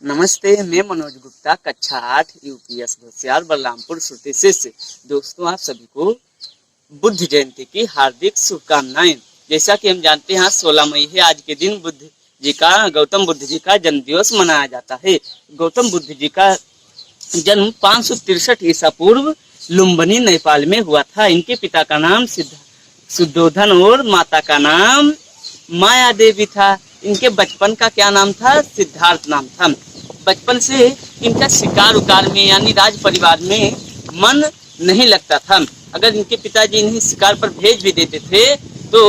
नमस्ते, मैं मनोज गुप्ता, कक्षा 8 यूपीएस होशियार बलरामपुर श्रुति शिष्य। दोस्तों, आप सभी को बुद्ध जयंती की हार्दिक शुभकामनाएं। जैसा कि हम जानते हैं, आज 16 मई है। आज के दिन गौतम बुद्ध जी का जन्म दिवस मनाया जाता है। गौतम बुद्ध जी का जन्म 563 ईसा पूर्व लुम्बिनी नेपाल में हुआ था। इनके पिता का नाम शुद्धोधन और माता का नाम माया देवी था। इनके बचपन का क्या नाम था? सिद्धार्थ नाम था। बचपन से इनका शिकार उकार में यानी राज परिवार में मन नहीं लगता था। अगर इनके पिताजी इन्हें शिकार पर भेज भी देते थे तो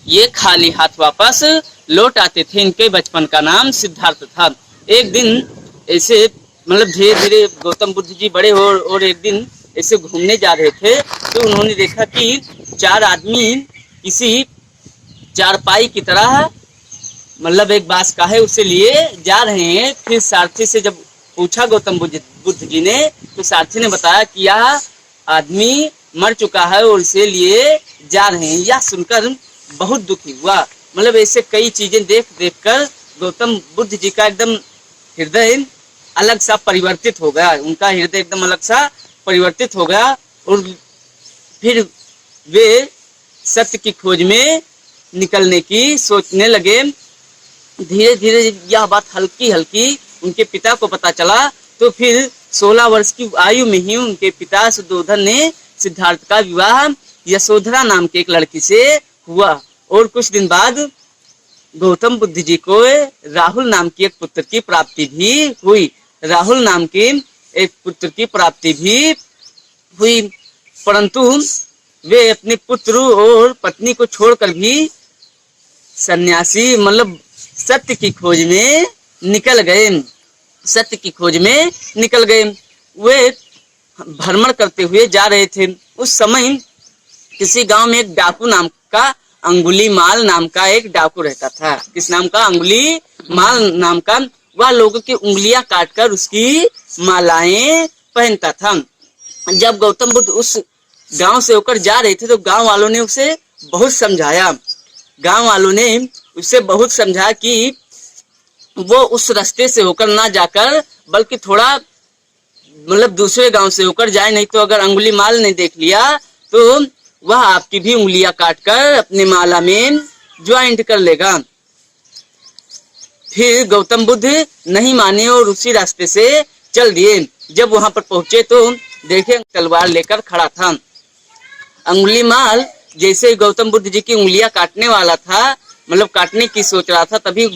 ये खाली हाथ वापस लौट आते थे। इनके बचपन का नाम सिद्धार्थ था। एक दिन ऐसे धीरे धीरे गौतम बुद्ध जी बड़े हो और एक दिन ऐसे घूमने जा रहे थे तो उन्होंने देखा कि 4 आदमी किसी चारपाई की तरह एक बांस का है उसे लिए जा रहे हैं। फिर सारथी से जब पूछा गौतम बुद्ध जी ने तो सारथी ने बताया कि यह आदमी मर चुका है और इसे लिए जा रहे हैं। यह सुनकर बहुत दुखी हुआ। ऐसे कई चीजें देख देख कर गौतम बुद्ध जी का एकदम हृदय अलग सा परिवर्तित हो गया। उनका हृदय एकदम अलग सा परिवर्तित हो गया और फिर वे सत्य की खोज में निकलने की सोचने लगे। धीरे धीरे यह बात हल्की हल्की उनके पिता को पता चला तो फिर 16 वर्ष की आयु में ही उनके पिता शुद्धोधन ने सिद्धार्थ का विवाह यशोधरा नाम के एक लड़की से हुआ। और कुछ दिन बाद गौतम बुद्ध जी को राहुल नाम की एक पुत्र की प्राप्ति भी हुई। राहुल नाम के एक पुत्र की प्राप्ति भी हुई, परंतु वे अपने पुत्र और पत्नी को छोड़कर भी सन्यासी सत्य की खोज में निकल गए। सत्य की खोज में निकल गए। वे भ्रमण करते हुए जा रहे थे। उस समय किसी गांव में एक डाकू नाम का अंगुलीमाल नाम का एक डाकू रहता था। किस नाम का? अंगुलीमाल नाम का। वह लोगों की उंगलियां काटकर उसकी मालाएं पहनता था। जब गौतम बुद्ध उस गांव से होकर जा रहे थे तो गांव वालों ने उसे बहुत समझाया। गांव वालों ने उसे बहुत समझाया कि वो उस रास्ते से होकर ना जाकर बल्कि थोड़ा दूसरे गांव से होकर जाए, नहीं तो अगर अंगुलीमाल ने देख लिया तो वह आपकी भी उंगलियां काटकर अपने माला में ज्वाइंट कर लेगा। फिर गौतम बुद्ध नहीं माने और उसी रास्ते से चल दिए। जब वहां पर पहुंचे तो देखे तलवार लेकर खड़ा था। अंगुलीमाल जैसे ही गौतम बुद्ध जी की उंगलियां काटने वाला था, काटने की सोच रहा था, तभी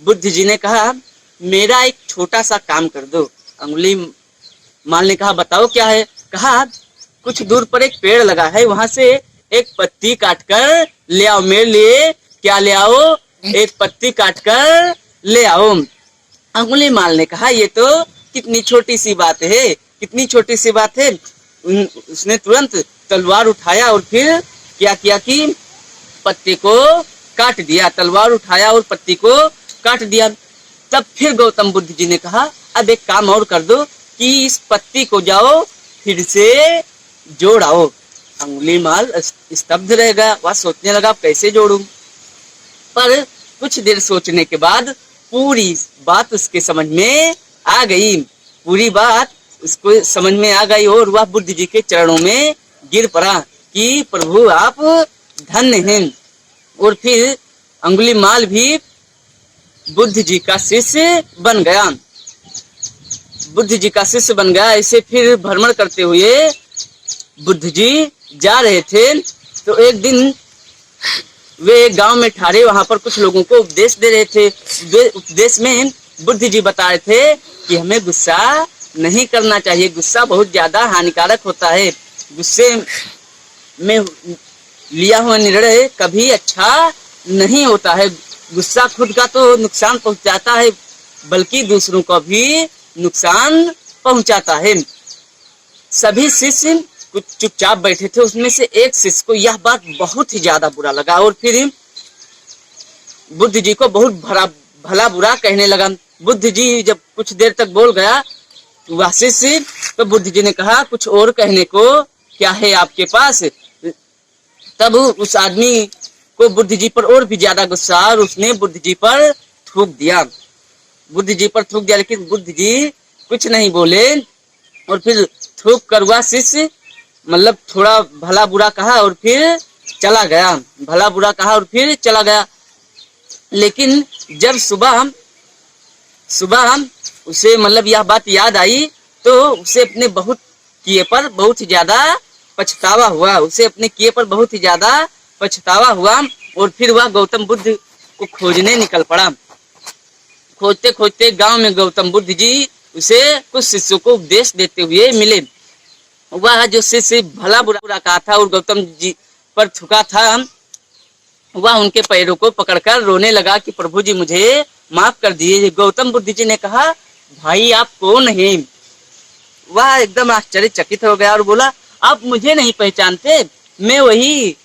बुद्ध जी ने कहा मेरा एक छोटा सा काम कर दो। अंगुलीमाल ने कहा बताओ क्या है? कहा कुछ दूर पर एक पेड़ लगा है, वहां से एक पत्ती काटकर ले आओ मेरे लिए। क्या ले आओ? एक पत्ती काटकर ले आओ। अंगुलीमाल ने कहा ये तो कितनी छोटी सी बात है, कितनी छोटी सी बात है। उसने तुरंत तलवार उठाया और फिर क्या किया कि पत्ती को काट दिया। तलवार उठाया और पत्ती को काट दिया। तब फिर गौतम बुद्ध जी ने कहा अब एक काम और कर दो कि इस पत्ती को जाओ फिर से जोड़ आओ। अंगुलीमाल स्तब्ध रह गया। वह सोचने लगा कैसे जोड़ूं। पर कुछ देर सोचने के बाद पूरी बात उसके समझ में आ गई। पूरी बात उसको समझ में आ गई और वह बुद्ध जी के चरणों में गिर पड़ा कि प्रभु आप धन्य हैं। और फिर अंगुलीमाल भी बुद्ध जी का शिष्य बन गया। बुद्ध जी का शिष्य बन गया। ऐसे फिर भ्रमण करते हुए बुद्ध जी जा रहे थे तो एक दिन वे गांव में ठहरे। वहां पर कुछ लोगों को उपदेश दे रहे थे। उपदेश में बुद्ध जी बता रहे थे कि हमें गुस्सा नहीं करना चाहिए। गुस्सा बहुत ज्यादा हानिकारक होता है। गुस्से में लिया हुआ निर्णय कभी अच्छा नहीं होता है। गुस्सा खुद का तो नुकसान पहुंचाता है बल्कि दूसरों को भी नुकसान पहुंचाता है। सभी शिष्य कुछ चुपचाप बैठे थे। उसमें से एक शिष्य को यह बात बहुत ही ज्यादा बुरा लगा और फिर बुद्ध जी को बहुत भला बुरा कहने लगा। बुद्ध जी जब कुछ देर तक बोल गया वह शिष्य तो बुद्ध जी ने कहा कुछ और कहने को क्या है आपके पास? तब उस आदमी को बुद्ध जी पर और भी ज्यादा गुस्सा और उसने बुद्ध जी पर थूक दिया। बुद्ध जी पर थूक दिया, लेकिन बुद्ध जी कुछ नहीं बोले। और फिर थूक कर वह शिष्य मतलब थोड़ा भला बुरा कहा और फिर चला गया, भला बुरा कहा और फिर चला गया। लेकिन जब सुबह सुबह उसे मतलब यह बात याद आई तो उसे अपने बहुत किए पर बहुत ही ज्यादा पछतावा हुआ, उसे अपने किए पर बहुत ही ज्यादा पछतावा हुआ। और फिर वह गौतम बुद्ध को खोजने निकल पड़ा। खोजते खोजते गांव में गौतम बुद्ध जी उसे कुछ शिष्यों को उपदेश देते हुए मिले। वह जो शिष्य भला बुरा कहा था और गौतम जी पर थूका था, वह उनके पैरों को पकड़कर रोने लगा कि प्रभु जी मुझे माफ कर दिए। गौतम बुद्ध जी ने कहा, भाई आप कौन हैं? वह एकदम आश्चर्यचकित हो गया और बोला, आप मुझे नहीं पहचानते? मैं वही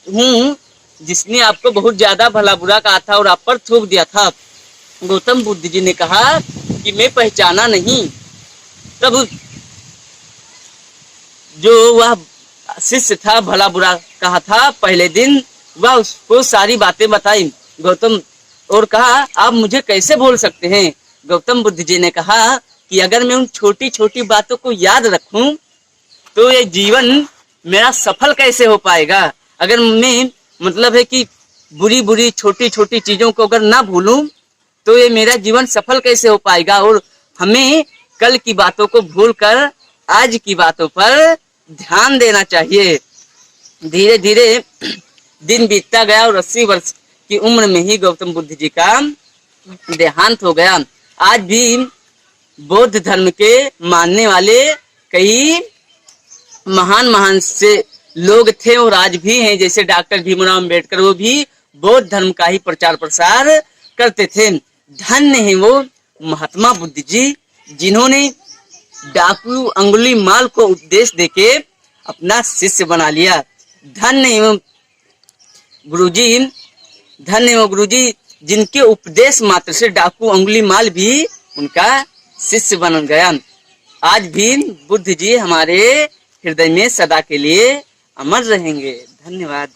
हूँ जिसने आपको बहुत ज्यादा भला बुरा कहा था और आप पर थूक दिया था। गौतम बुद्ध जी ने कहा कि मैं पहचाना नहीं। तब जो वह शिष्य था भला बुरा कहा था पहले दिन, वह उसको सारी बातें बताई गौतम और कहा, आप मुझे कैसे भूल सकते हैं? गौतम बुद्ध जी ने कहा कि अगर मैं उन छोटी छोटी बातों को याद रखूं तो ये जीवन मेरा सफल कैसे हो पाएगा? अगर मैं मतलब है कि बुरी बुरी छोटी छोटी चीजों को अगर ना भूलूं तो ये मेरा जीवन सफल कैसे हो पाएगा? और हमें कल की बातों को भूलकर आज की बातों पर ध्यान देना चाहिए। धीरे धीरे दिन बीतता गया और 80 वर्ष की उम्र में ही गौतम बुद्ध जी का देहांत हो गया। आज भी बौद्ध धर्म के मानने वाले कई महान महान से लोग थे और आज भी हैं, जैसे डॉक्टर भीमराव अम्बेडकर, वो भी बौद्ध धर्म का ही प्रचार प्रसार करते थे। धन्य है वो महात्मा बुद्ध जी जिन्होंने डाकू अंगुली माल को उपदेश देके अपना शिष्य बना लिया। धन्य है गुरुजी, धन्य है गुरुजी जिनके उपदेश मात्र से डाकू अंगुली माल भी उनका शिष्य बन गया। आज भी बुद्ध जी हमारे हृदय में सदा के लिए अमर रहेंगे। धन्यवाद।